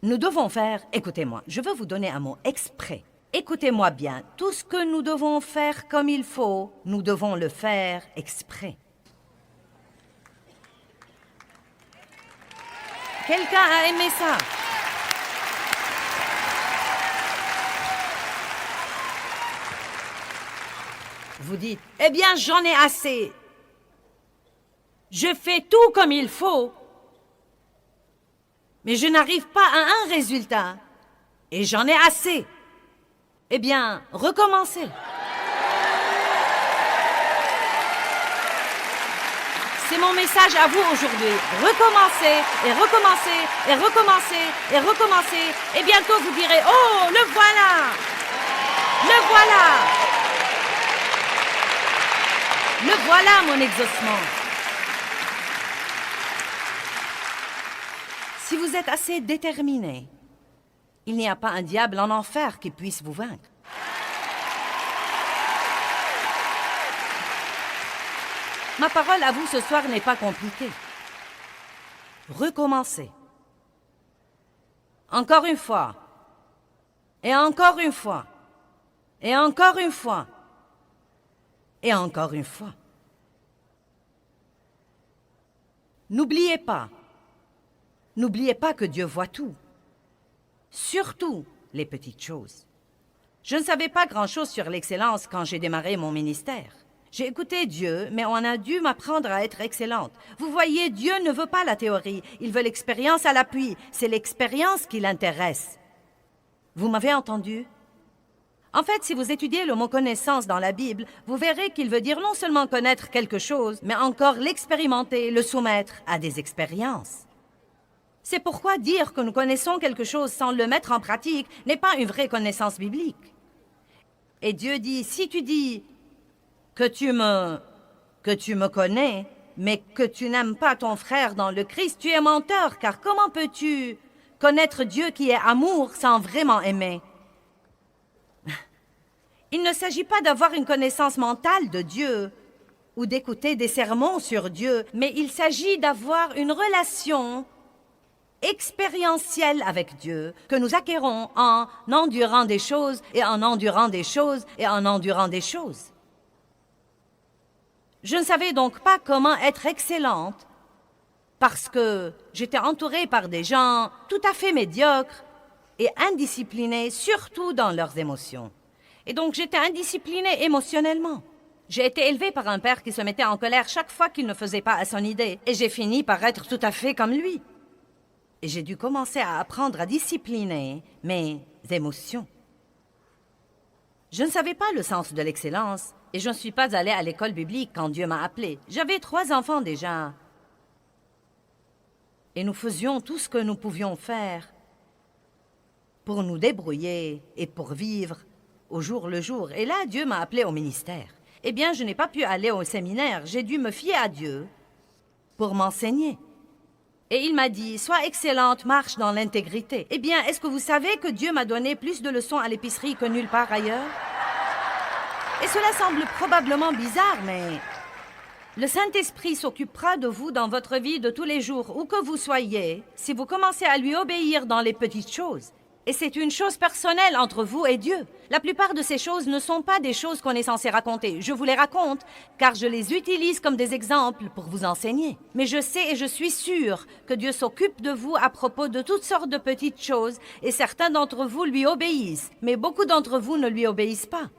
Nous devons faire, écoutez-moi, je veux vous donner un mot exprès. Écoutez-moi bien, tout ce que nous devons faire comme il faut, nous devons le faire exprès. Quelqu'un a aimé ça? Vous dites, eh bien, j'en ai assez. Je fais tout comme il faut, mais je n'arrive pas à un résultat. Et j'en ai assez. Eh bien, recommencez. C'est mon message à vous aujourd'hui. Recommencez, et recommencez, et recommencez, et recommencez. Et bientôt vous direz, oh, le voilà! Le voilà! Le voilà, mon exaucement. Si vous êtes assez déterminé, il n'y a pas un diable en enfer qui puisse vous vaincre. Ma parole à vous ce soir n'est pas compliquée. Recommencez. Encore une fois. Et encore une fois. Et encore une fois. Et encore une fois. N'oubliez pas. N'oubliez pas que Dieu voit tout. Surtout les petites choses. Je ne savais pas grand-chose sur l'excellence quand j'ai démarré mon ministère. J'ai écouté Dieu, mais on a dû m'apprendre à être excellente. Vous voyez, Dieu ne veut pas la théorie, il veut l'expérience à l'appui. C'est l'expérience qui l'intéresse. Vous m'avez entendu? En fait, si vous étudiez le mot connaissance dans la Bible, vous verrez qu'il veut dire non seulement connaître quelque chose, mais encore l'expérimenter, le soumettre à des expériences. C'est pourquoi dire que nous connaissons quelque chose sans le mettre en pratique n'est pas une vraie connaissance biblique. Et Dieu dit, si tu dis que tu me connais, mais que tu n'aimes pas ton frère dans le Christ, tu es menteur, car comment peux-tu connaître Dieu qui est amour sans vraiment aimer? Il ne s'agit pas d'avoir une connaissance mentale de Dieu ou d'écouter des sermons sur Dieu, mais il s'agit d'avoir une relation expérientielle avec Dieu que nous acquérons en endurant des choses et en endurant des choses et en endurant des choses. Je ne savais donc pas comment être excellente parce que j'étais entourée par des gens tout à fait médiocres et indisciplinés, surtout dans leurs émotions. Et donc, j'étais indisciplinée émotionnellement. J'ai été élevée par un père qui se mettait en colère chaque fois qu'il ne faisait pas à son idée. Et j'ai fini par être tout à fait comme lui. Et j'ai dû commencer à apprendre à discipliner mes émotions. Je ne savais pas le sens de l'excellence. Et je ne suis pas allée à l'école biblique quand Dieu m'a appelée. J'avais 3 enfants déjà. Et nous faisions tout ce que nous pouvions faire pour nous débrouiller et pour vivre au jour le jour. Et là, Dieu m'a appelé au ministère. Eh bien, je n'ai pas pu aller au séminaire. J'ai dû me fier à Dieu pour m'enseigner. Et il m'a dit, sois excellente, marche dans l'intégrité. Eh bien, est-ce que vous savez que Dieu m'a donné plus de leçons à l'épicerie que nulle part ailleurs? Et cela semble probablement bizarre, mais le Saint-Esprit s'occupera de vous dans votre vie de tous les jours, où que vous soyez, si vous commencez à lui obéir dans les petites choses. Et c'est une chose personnelle entre vous et Dieu. La plupart de ces choses ne sont pas des choses qu'on est censé raconter. Je vous les raconte, car je les utilise comme des exemples pour vous enseigner. Mais je sais et je suis sûre que Dieu s'occupe de vous à propos de toutes sortes de petites choses, et certains d'entre vous lui obéissent, mais beaucoup d'entre vous ne lui obéissent pas.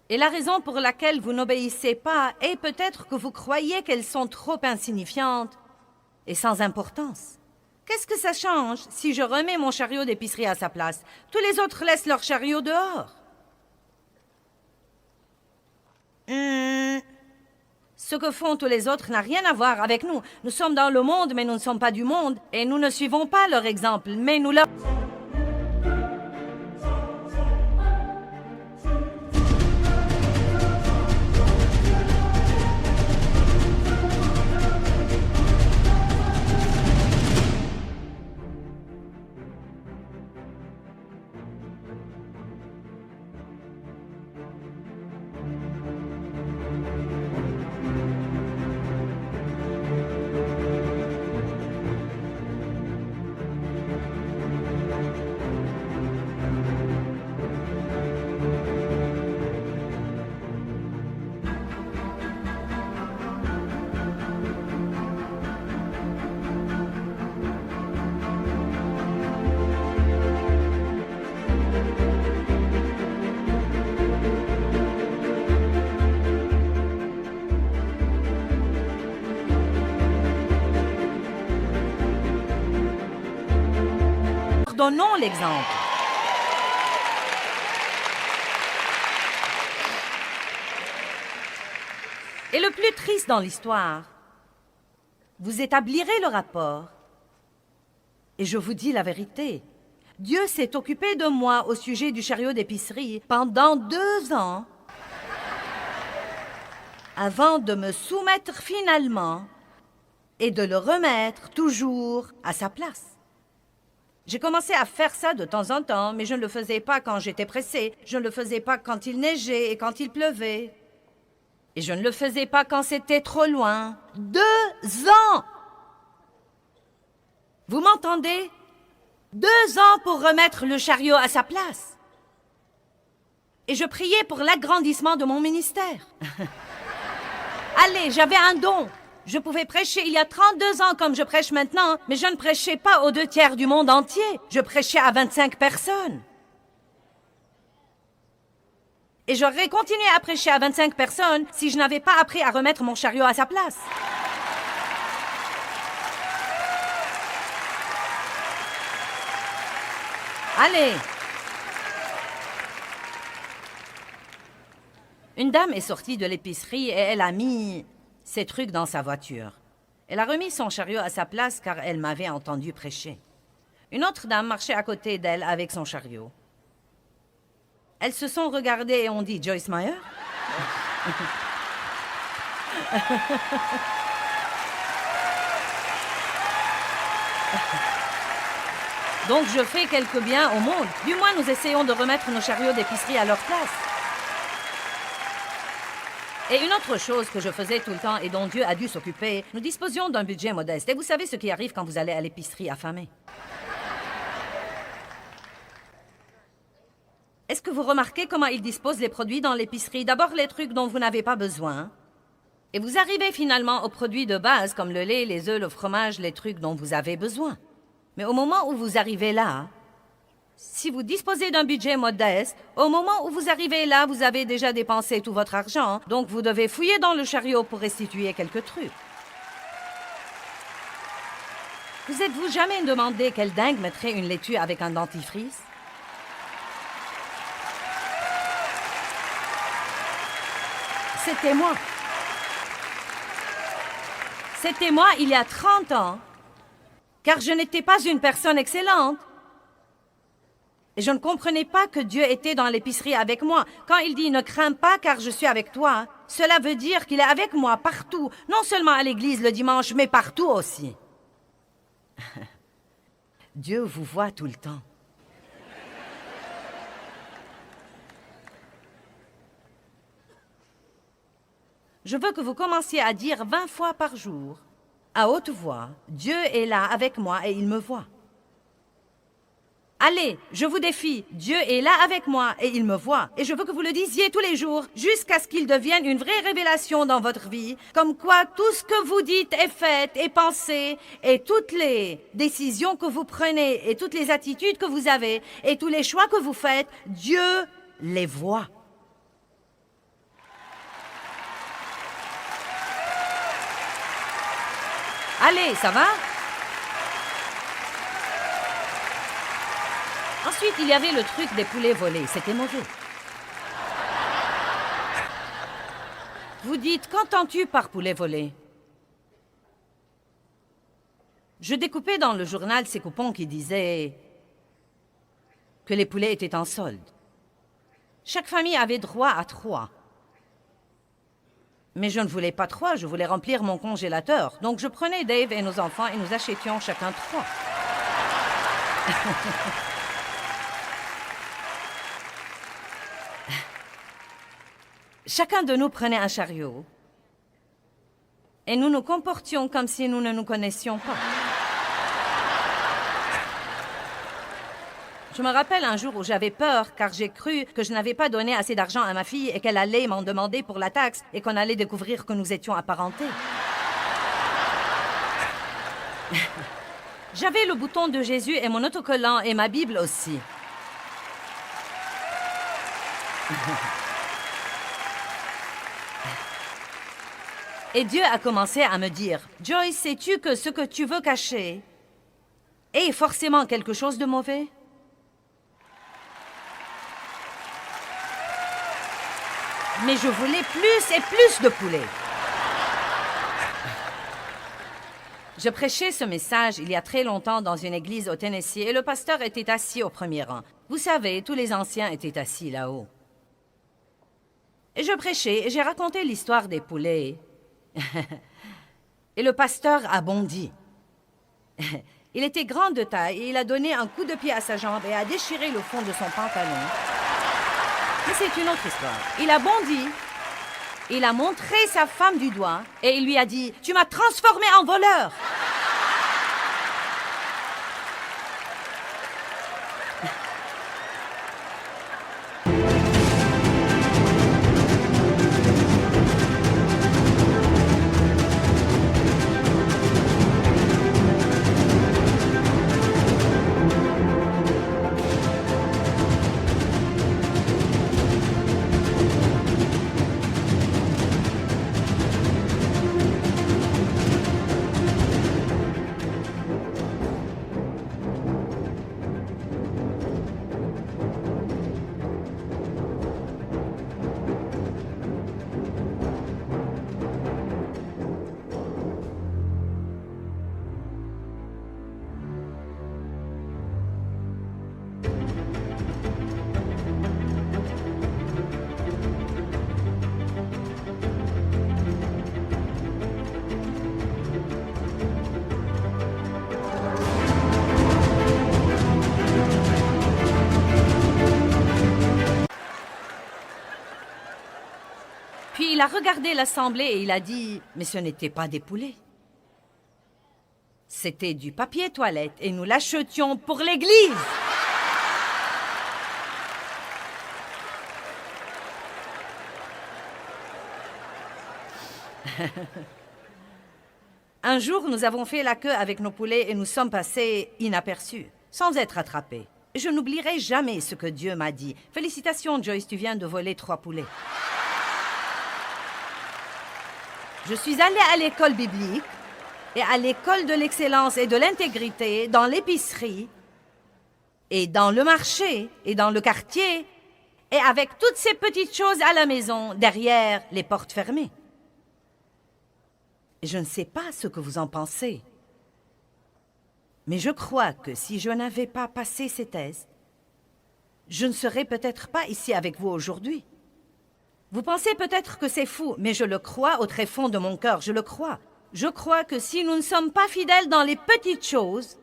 Et la raison pour laquelle vous n'obéissez pas est peut-être que vous croyez qu'elles sont trop insignifiantes et sans importance. Qu'est-ce que ça change si je remets mon chariot d'épicerie à sa place? Tous les autres laissent leur chariot dehors. Ce que font tous les autres n'a rien à voir avec nous. Nous sommes dans le monde, mais nous ne sommes pas du monde. Et nous ne suivons pas leur exemple, mais nous leur... Donnons l'exemple. Et le plus triste dans l'histoire, vous établirez le rapport. Et je vous dis la vérité, Dieu s'est occupé de moi au sujet du chariot d'épicerie pendant 2 ans avant de me soumettre finalement et de le remettre toujours à sa place. J'ai commencé à faire ça de temps en temps, mais je ne le faisais pas quand j'étais pressée. Je ne le faisais pas quand il neigeait et quand il pleuvait. Et je ne le faisais pas quand c'était trop loin. 2 ans! Vous m'entendez? 2 ans pour remettre le chariot à sa place. Et je priais pour l'agrandissement de mon ministère. Allez, j'avais un don. Je pouvais prêcher il y a 32 ans comme je prêche maintenant, mais je ne prêchais pas aux 2/3 du monde entier. Je prêchais à 25 personnes. Et j'aurais continué à prêcher à 25 personnes si je n'avais pas appris à remettre mon chariot à sa place. Allez! Une dame est sortie de l'épicerie et elle a mis ses trucs dans sa voiture. Elle a remis son chariot à sa place car elle m'avait entendu prêcher. Une autre dame marchait à côté d'elle avec son chariot. Elles se sont regardées et ont dit « Joyce Meyer ?» Donc je fais quelque bien au monde. Du moins, nous essayons de remettre nos chariots d'épicerie à leur place. Et une autre chose que je faisais tout le temps et dont Dieu a dû s'occuper, nous disposions d'un budget modeste. Et vous savez ce qui arrive quand vous allez à l'épicerie affamé. Est-ce que vous remarquez comment ils disposent les produits dans l'épicerie? D'abord les trucs dont vous n'avez pas besoin. Et vous arrivez finalement aux produits de base comme le lait, les œufs, le fromage, les trucs dont vous avez besoin. Mais au moment où vous arrivez là, si vous disposez d'un budget modeste, au moment où vous arrivez là, vous avez déjà dépensé tout votre argent, donc vous devez fouiller dans le chariot pour restituer quelques trucs. Vous êtes-vous jamais demandé quel dingue mettrait une laitue avec un dentifrice? C'était moi. C'était moi il y a 30 ans, car je n'étais pas une personne excellente. Et je ne comprenais pas que Dieu était dans l'épicerie avec moi. Quand il dit « Ne crains pas car je suis avec toi », cela veut dire qu'il est avec moi partout, non seulement à l'église le dimanche, mais partout aussi. Dieu vous voit tout le temps. Je veux que vous commenciez à dire 20 fois par jour, à haute voix, « Dieu est là avec moi et il me voit ». Allez, je vous défie, Dieu est là avec moi et il me voit. Et je veux que vous le disiez tous les jours jusqu'à ce qu'il devienne une vraie révélation dans votre vie, comme quoi tout ce que vous dites est fait et pensé, et toutes les décisions que vous prenez, et toutes les attitudes que vous avez, et tous les choix que vous faites, Dieu les voit. Allez, ça va? Ensuite, il y avait le truc des poulets volés. C'était mauvais. Vous dites, qu'entends-tu par poulet volé? Je découpais dans le journal ces coupons qui disaient que les poulets étaient en solde. Chaque famille avait droit à 3. Mais je ne voulais pas 3, je voulais remplir mon congélateur. Donc je prenais Dave et nos enfants et nous achetions chacun 3. Chacun de nous prenait un chariot et nous nous comportions comme si nous ne nous connaissions pas. Je me rappelle un jour où j'avais peur car j'ai cru que je n'avais pas donné assez d'argent à ma fille et qu'elle allait m'en demander pour la taxe et qu'on allait découvrir que nous étions apparentés. J'avais le bouton de Jésus et mon autocollant et ma Bible aussi. Et Dieu a commencé à me dire, « Joyce, sais-tu que ce que tu veux cacher est forcément quelque chose de mauvais? » Mais je voulais plus et plus de poulets. Je prêchais ce message il y a très longtemps dans une église au Tennessee et le pasteur était assis au premier rang. Vous savez, tous les anciens étaient assis là-haut. Et je prêchais et j'ai raconté l'histoire des poulets. Et le pasteur a bondi. Il était grand de taille et il a donné un coup de pied à sa jambe et a déchiré le fond de son pantalon. Mais c'est une autre histoire. Il a bondi, il a montré sa femme du doigt et il lui a dit « Tu m'as transformé en voleur !» Puis il a regardé l'assemblée et il a dit, mais ce n'était pas des poulets. C'était du papier toilette et nous l'achetions pour l'église. Un jour, nous avons fait la queue avec nos poulets et nous sommes passés inaperçus, sans être attrapés. Je n'oublierai jamais ce que Dieu m'a dit. Félicitations, Joyce, tu viens de voler 3 poulets. Je suis allée à l'école biblique et à l'école de l'excellence et de l'intégrité, dans l'épicerie, et dans le marché, et dans le quartier, et avec toutes ces petites choses à la maison, derrière les portes fermées. Je ne sais pas ce que vous en pensez, mais je crois que si je n'avais pas passé ces tests, je ne serais peut-être pas ici avec vous aujourd'hui. Vous pensez peut-être que c'est fou, mais je le crois au très fond de mon cœur, je le crois. Je crois que si nous ne sommes pas fidèles dans les petites choses,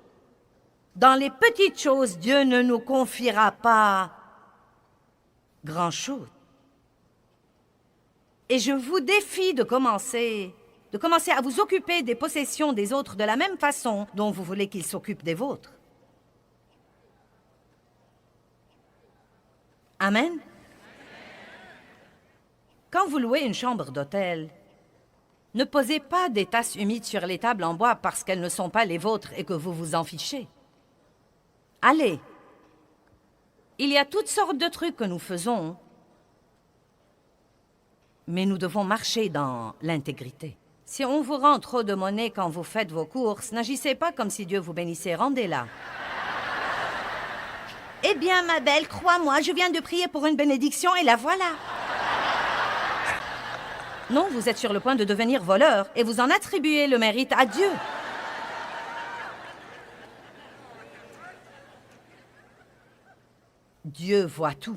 Dieu ne nous confiera pas grand-chose. Et je vous défie de commencer à vous occuper des possessions des autres de la même façon dont vous voulez qu'ils s'occupent des vôtres. Amen. Quand vous louez une chambre d'hôtel, ne posez pas des tasses humides sur les tables en bois parce qu'elles ne sont pas les vôtres et que vous vous en fichez. Allez, il y a toutes sortes de trucs que nous faisons, mais nous devons marcher dans l'intégrité. Si on vous rend trop de monnaie quand vous faites vos courses, n'agissez pas comme si Dieu vous bénissait, rendez-la. Eh bien, ma belle, crois-moi, je viens de prier pour une bénédiction et la voilà. Non, vous êtes sur le point de devenir voleur et vous en attribuez le mérite à Dieu. Dieu voit tout.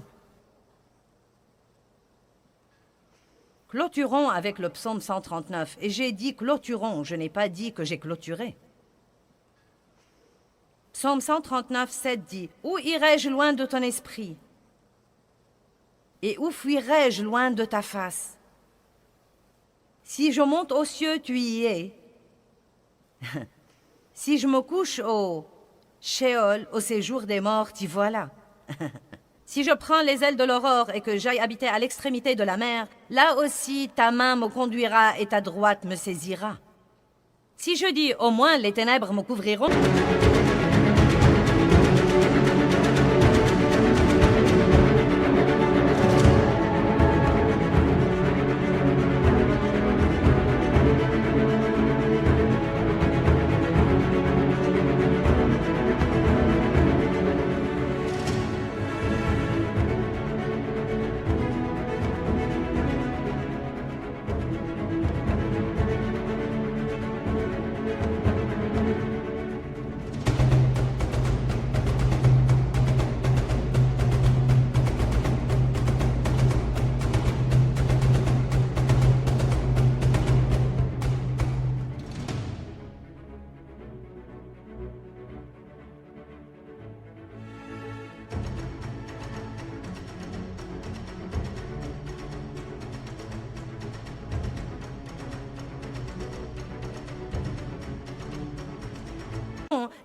Clôturons avec le psaume 139. Et j'ai dit clôturons, je n'ai pas dit que j'ai clôturé. Psaume 139, 7 dit « Où irai-je loin de ton esprit? Et où fuirai-je loin de ta face? Si je monte aux cieux, tu y es. Si je me couche au Sheol, au séjour des morts, t'y voilà. Si je prends les ailes de l'aurore et que j'aille habiter à l'extrémité de la mer, là aussi ta main me conduira et ta droite me saisira. Si je dis, au moins les ténèbres me couvriront... »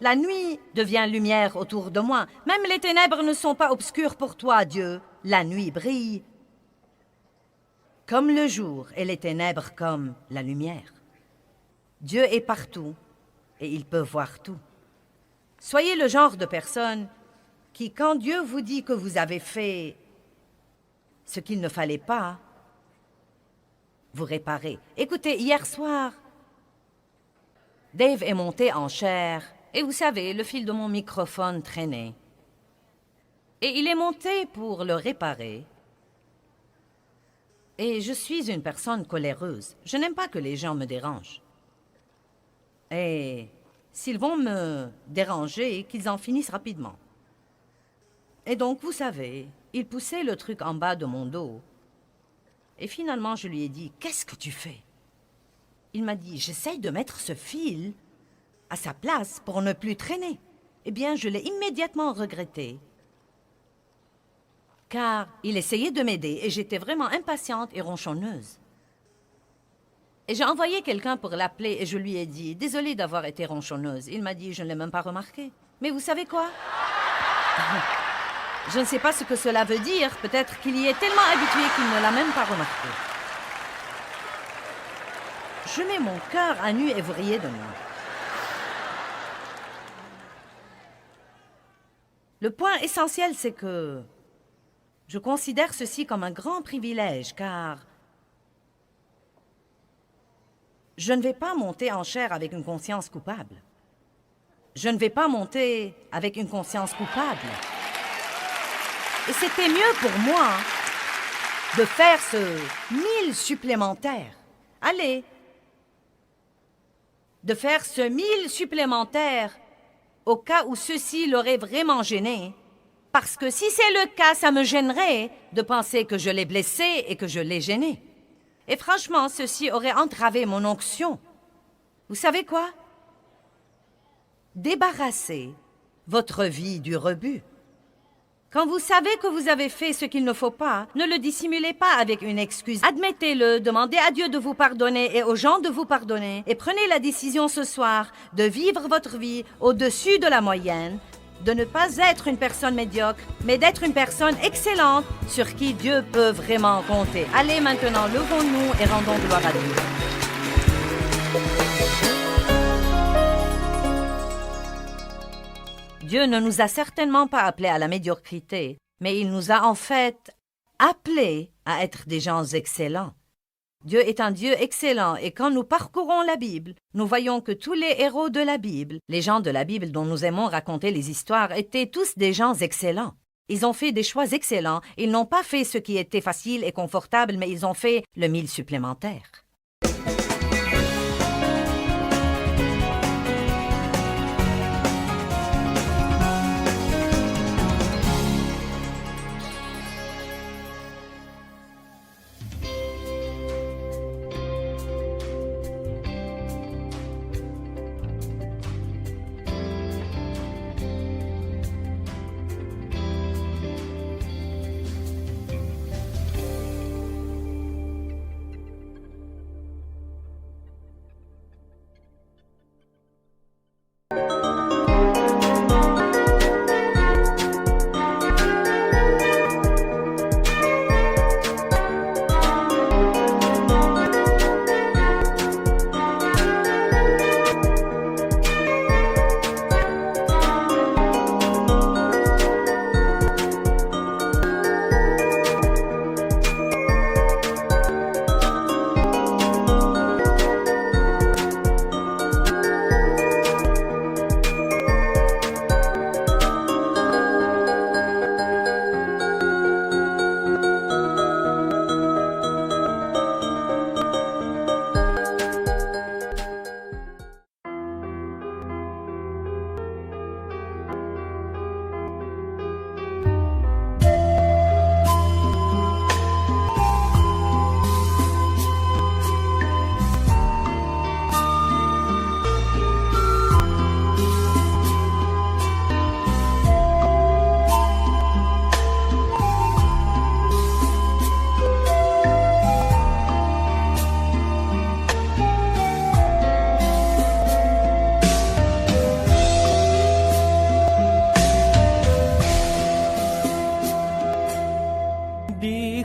La nuit devient lumière autour de moi. Même les ténèbres ne sont pas obscures pour toi, Dieu. La nuit brille comme le jour et les ténèbres comme la lumière. Dieu est partout et il peut voir tout. Soyez le genre de personne qui, quand Dieu vous dit que vous avez fait ce qu'il ne fallait pas, vous réparez. Écoutez, hier soir, Dave est monté en chair et vous savez, le fil de mon microphone traînait. Et il est monté pour le réparer. Et je suis une personne coléreuse. Je n'aime pas que les gens me dérangent. Et s'ils vont me déranger, qu'ils en finissent rapidement. Et donc, vous savez, il poussait le truc en bas de mon dos. Et finalement, je lui ai dit, « Qu'est-ce que tu fais? » Il m'a dit, « J'essaye de mettre ce fil à sa place pour ne plus traîner. » Eh bien, je l'ai immédiatement regretté. car il essayait de m'aider et j'étais vraiment impatiente et ronchonneuse. Et j'ai envoyé quelqu'un pour l'appeler et je lui ai dit « Désolée d'avoir été ronchonneuse ». Il m'a dit « Je ne l'ai même pas remarqué ». Mais vous savez quoi? Je ne sais pas ce que cela veut dire. Peut-être qu'il y est tellement habitué qu'il ne l'a même pas remarqué. Je mets mon cœur à nu et vous riez de moi. Le point essentiel, c'est que je considère ceci comme un grand privilège, car je ne vais pas monter en chair avec une conscience coupable. Je ne vais pas monter avec une conscience coupable. Et c'était mieux pour moi de faire ce 1000 supplémentaire. Allez, de faire ce 1000 supplémentaire au cas où ceci l'aurait vraiment gêné. Parce que si c'est le cas, ça me gênerait de penser que je l'ai blessé et que je l'ai gêné. Et franchement, ceci aurait entravé mon onction. Vous savez quoi? Débarrassez votre vie du rebut. Quand vous savez que vous avez fait ce qu'il ne faut pas, ne le dissimulez pas avec une excuse. Admettez-le, demandez à Dieu de vous pardonner et aux gens de vous pardonner. Et prenez la décision ce soir de vivre votre vie au-dessus de la moyenne, de ne pas être une personne médiocre, mais d'être une personne excellente sur qui Dieu peut vraiment compter. Allez maintenant, levons-nous et rendons gloire à Dieu. Dieu ne nous a certainement pas appelés à la médiocrité, mais il nous a en fait appelés à être des gens excellents. Dieu est un Dieu excellent et quand nous parcourons la Bible, nous voyons que tous les héros de la Bible, les gens de la Bible dont nous aimons raconter les histoires, étaient tous des gens excellents. Ils ont fait des choix excellents. Ils n'ont pas fait ce qui était facile et confortable, mais ils ont fait le 1000 supplémentaire.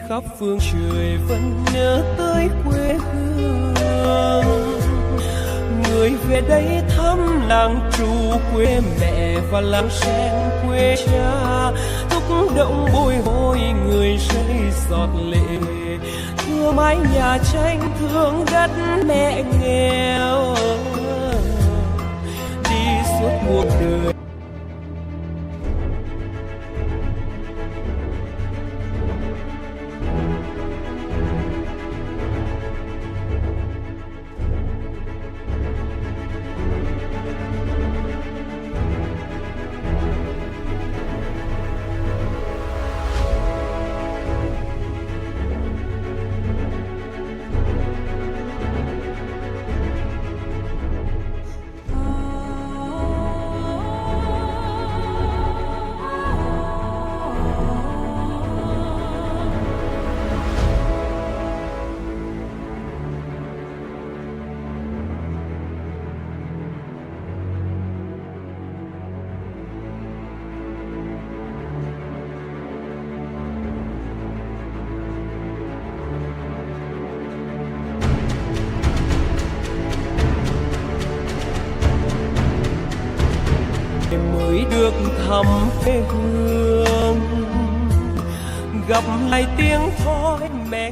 khắp phương trời vẫn nhớ tới quê hương. Người về đây thăm làng trù quê mẹ và làng sen quê cha, thúc động bồi hồi người rơi giọt lệ. Thưa mái nhà tranh thương đất mẹ nghèo, đi suốt cuộc đời. được thăm quê hương, gặp lại tiếng thói mẹ.